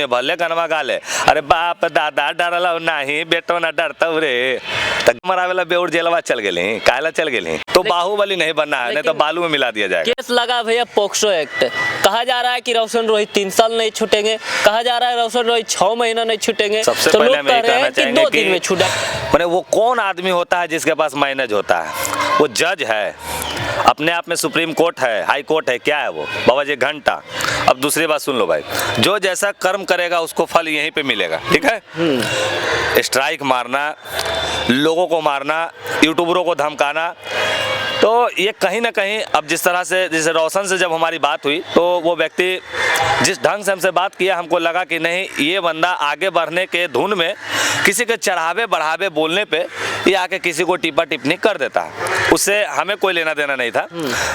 भले कनवा गाले अरे बाप दादा डरला नहीं बेटो ना डरता रे तक मरावेला बेउर जेलवा चल गेली कायला चल गेली तो बाहुबली नहीं बनना है, नहीं तो बालू में मिला दिया जाएगा। केस लगा भैया पोक्सो एक्ट, कहा जा रहा है कि रोशन रोहित 3 साल नहीं छूटेंगे, कहा जा रहा है रोशन रोहित 6 महीना नहीं छूटेंगे। सबसे तो पहले लोग कह रहे हैं कि 2 दिन में छूटा। मैंने वो कौन आदमी होता है जिसके पास मैनेज होता है? वो जज है, अपने आप में सुप्रीम कोर्ट है, हाई कोर्ट है, क्या है वो बाबा जी घंटा। अब दूसरी बात सुन लो भाई, जो जैसा कर्म करेगा उसको फल यहीं पे मिलेगा, ठीक है। स्ट्राइक मारना, लोगों को मारना, यूट्यूबरों को धमकाना, तो ये कहीं ना कहीं अब जिस तरह से जैसे रोशन से जब हमारी बात हुई तो वो व्यक्ति जिस ढंग से हमसे बात किया हमको लगा कि नहीं ये बंदा आगे बढ़ने के धुन में किसी के चढ़ावे बढ़ावे बोलने पे ये आके किसी को टिप्पा टिप्पणी कर देता है, उससे हमें कोई लेना देना नहीं था।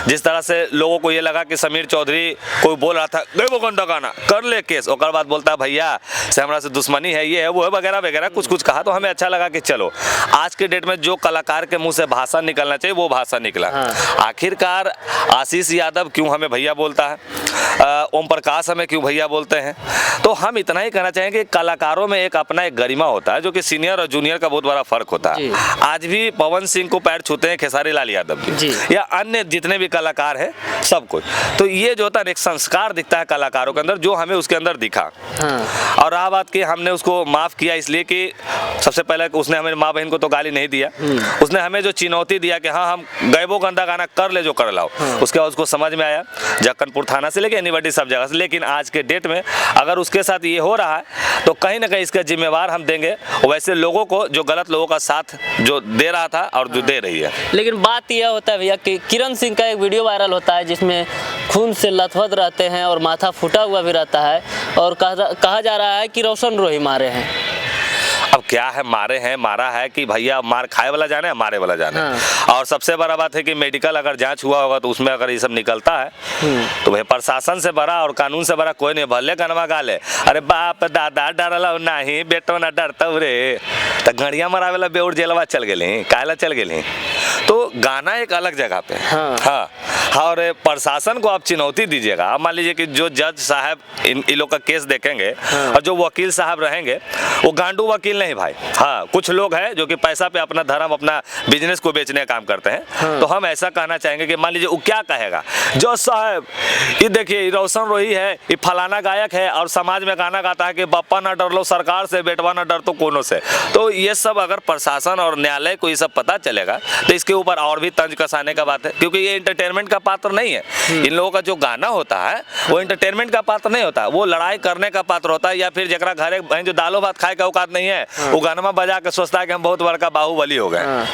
जिस तरह से लोगों को ये लगा कि समीर चौधरी कोई बोल रहा था गए वो गंदा गाना कर ले केस, और बाद बोलता है भैया से हमारा से दुश्मनी है, ये है वो है वगैरह वगैरह कुछ कहा, तो हमें अच्छा लगा कि चलो आज के डेट में जो कलाकार के मुंह से भाषा निकलना चाहिए वो भाषा निकला। आखिरकार आशीष यादव क्यों हमें भैया बोलता है, ओम प्रकाश हमें क्यों भैया बोलते हैं, तो हम इतना ही कहना चाहेंगे कि कलाकारों में एक अपना एक गरिमा होता है जो कि सीनियर और जूनियर का बहुत बड़ा फर्क होता है। आज भी पवन सिंह को पैर छूते हैं खेसारी लाल यादव जी या अन्य जितने भी कलाकार हैं सब कुछ, तो ये जो होता है एक संस्कार दिखता है कलाकारों के अंदर जो हमें उसके अंदर दिखा। और रहा बात कि हमने उसको माफ किया इसलिए कि सबसे पहले उसने हमें माँ बहन को तो गाली नहीं दिया, उसने हमें जो चुनौती दिया कि हाँ हम गैबो गंदा गाना कर ले जो कर लाओ, उसके बाद उसको समझ में आया जक्कनपुर थाना से लेके एनीबडी सब जगह से। लेकिन आज के डेट में अगर उसके साथ ये हो रहा है तो कहीं ना कहीं इसका जिम्मेवार हम देंगे वैसे लोगों को जो गलत लोगों का साथ जो दे रहा था और जो दे रही है। लेकिन बात यह होता है भैया कि किरण सिंह का एक वीडियो वायरल होता है जिसमें खून से लथपथ रहते हैं और माथा फूटा हुआ भी रहता है और कहा जा रहा है कि रोशन रोही मारे हैं। अब क्या है मारे हैं मारा है कि भैया मार खाए वाला जाने मारे वाला जाने। और सबसे बड़ा बात है कि मेडिकल अगर जांच हुआ होगा तो उसमें अगर ये सब निकलता है तो भाई प्रशासन से बड़ा और कानून से बड़ा कोई नहीं। भले कनवा गाले अरे बाप दादा डरला नहीं बेटो ना डरता रे तो घड़िया मरावेला बेउर जेलवा चल गेली कायला चल गेली। तो गाना एक अलग जगह पे हाँ और प्रशासन को आप चुनौती दीजिएगा। आप मान लीजिए कि जो जज साहब इन लोग का केस देखेंगे और जो वकील साहब रहेंगे वो गांडू वकील नहीं भाई। हाँ कुछ लोग हैं जो कि पैसा पे अपना धर्म अपना बिजनेस को बेचने का काम करते हैं। तो हम ऐसा कहना चाहेंगे कि मान लीजिए वो क्या कहेगा जज साहब ये देखिए रोशन रोही है ये फलाना गायक है और समाज में गाना गाता है कि बप्पा ना डर लो सरकार से बेटवा ना डर तो कोनो से। तो ये सब अगर प्रशासन और न्यायालय को ये सब पता चलेगा तो इसके ऊपर और भी तंज कसाने का बात है क्योंकि ये एंटरटेनमेंट का पात्र नहीं है। इन लोगों का जो गाना होता है वो एंटरटेनमेंट का पात्र नहीं होता, वो लड़ाई करने का पात्र होता है या फिर जरा घरे जो दालो भात खाए का औकात नहीं है वो गाना बजा के सोचता है कि हम बहुत बड़का बाहुबली हो गए।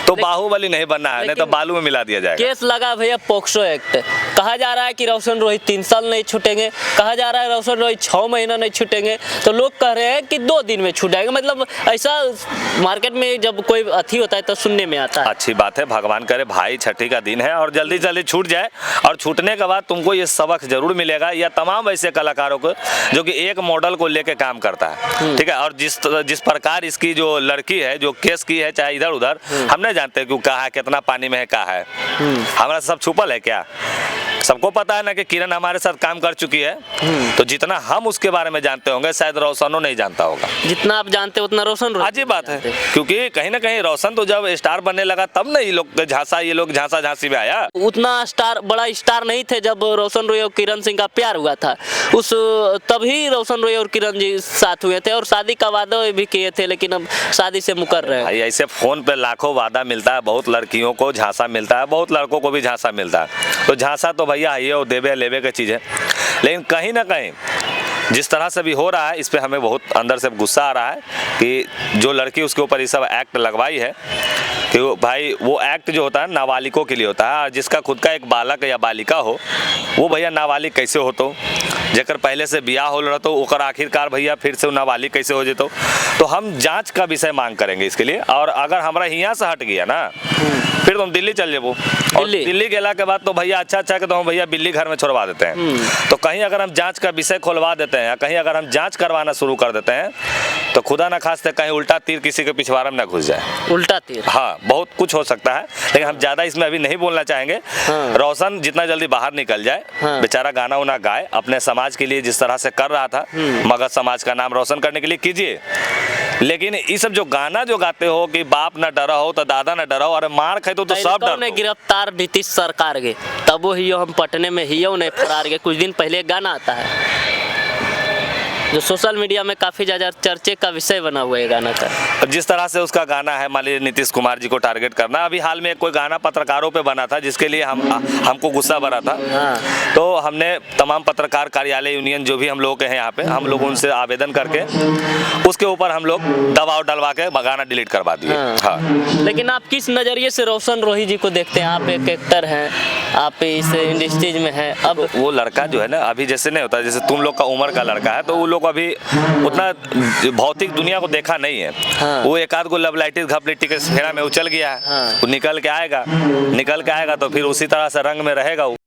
तो बाहुबली नहीं बनना है, नहीं तो बालू में मिला दिया जाएगा। केस लगा भैया पोक्सो एक्ट, कहा जा रहा है कि रोशन रोहित 3 साल नहीं छूटेंगे, कहा जा रहा है रोशन रोहित 6 महीना नहीं छूटेंगे। तो लोग कह रहे हैं कि 2 दिन में छूट जाएगा। मतलब ऐसा मार्केट में जब कोई अथी होता है तो सुनने में आता है। अच्छी बात है, भगवान करे भाई छठी का दिन है और जल्दी जल्दी छूट जाए और छूटने के बाद तुमको ये सबक जरूर मिलेगा। या तमाम ऐसे कलाकारों को जो कि एक मॉडल को लेके काम करता है, ठीक है। और जिस प्रकार इसकी जो लड़की है जो केस की है चाहे इधर उधर हम नहीं जानते क्यों कहा है कितना पानी में है कहा है, हमारा सब छुपल है क्या? सबको पता है ना कि किरण हमारे साथ काम कर चुकी है। तो जितना हम उसके बारे में जानते होंगे शायद रोशनो नहीं जानता होगा। जितना आप जानते उतना रोशन अजीब बात है क्योंकि कहीं ना कहीं रोशन तो जब स्टार बनने लगा तब ना ये लोग झांसा झांसी में आया। उतना बड़ा स्टार नहीं थे जब रोशन रोही और किरण सिंह का प्यार हुआ था उस तभी रोशन रोही और किरण जी साथ हुए थे और शादी का वादा भी किए थे लेकिन अब शादी से मुकर रहे हैं। ऐसे फोन पे लाखों वादा मिलता है, बहुत लड़कियों को झांसा मिलता है, बहुत लड़कों को भी झांसा मिलता है। तो झांसा तो भैया ये और देवे लेवे की चीज़ है। लेकिन कहीं ना कहीं जिस तरह से भी हो रहा है इस पे हमें बहुत अंदर से गुस्सा आ रहा है कि जो लड़की उसके ऊपर ये सब एक्ट लगवाई है कि भाई वो एक्ट जो होता है नाबालिगों के लिए होता है। और जिसका खुद का एक बालक या बालिका हो वो भैया नाबालिग कैसे हो तो जेकर पहले से ब्याह हो रहा तो ओकर आखिरकार भैया फिर से नाबालिग कैसे हो जेतो। तो हम जांच का विषय मांग करेंगे इसके लिए। और अगर हमारा यहाँ से हट गया ना फिर तो हम दिल्ली चल जेबो और दिल्ली गेला के बाद तो भैया अच्छा के तो हम भैया बिल्ली घर में छोड़वा देते हैं। तो कहीं अगर हम जांच का विषय खोलवा देते हैं या कहीं अगर हम जांच करवाना शुरू कर देते हैं तो खुदा ना खास्ते कहीं उल्टा तीर किसी के पिछवाड़ा में ना घुस जाए। उल्टा तीर। हाँ, बहुत कुछ हो सकता है, लेकिन हम ज़्यादा इसमें अभी नहीं बोलना चाहेंगे। हाँ। रोशन जितना जल्दी बाहर निकल जाए, हाँ। बेचारा गाना उना गाए, अपने समाज के लिए जिस तरह से कर रहा था, मगध समाज का नाम रोशन करने के लिए कीजिए। लेकिन ये सब जो गाना जो गाते हो कि बाप ना डरा हो तो दादा ना डरा हो, अरे मार खाए तो सब डर ने गिरफ्तार नीतीश सरकार के, तब वो हियो हम पटने में हियो ने फरार के। कुछ दिन पहले एक गाना आता है जो सोशल मीडिया में काफी ज्यादा चर्चे का विषय बना हुआ है गाना का। जिस तरह से उसका गाना है, मान लीजिए नीतीश कुमार जी को टारगेट करना। अभी हाल में कोई गाना पत्रकारों पे बना था जिसके लिए हमको गुस्सा भरा था। हाँ। तो हमने तमाम पत्रकार कार्यालय यूनियन जो भी हम लोग के हैं यहाँ पे, हम लोग उनसे आवेदन करके उसके ऊपर हम लोग दबाव डलवा के गाना डिलीट करवा दिए। हाँ। हाँ। लेकिन आप किस नजरिए से रोशन रोही जी को देखते हैं? आप एक एक्टर हैं, आप इस इंडस्ट्रीज में हैं। अब वो लड़का जो है ना, अभी जैसे नहीं होता, जैसे तुम लोग का उम्र का लड़का है, तो वो लोग अभी उतना भौतिक दुनिया को देखा नहीं है। हाँ। वो एक आध को लवलाइटिस घपलिट्टी के फेरा में उछल गया है। हाँ। वो निकल के आएगा तो फिर उसी तरह से रंग में रहेगा वो।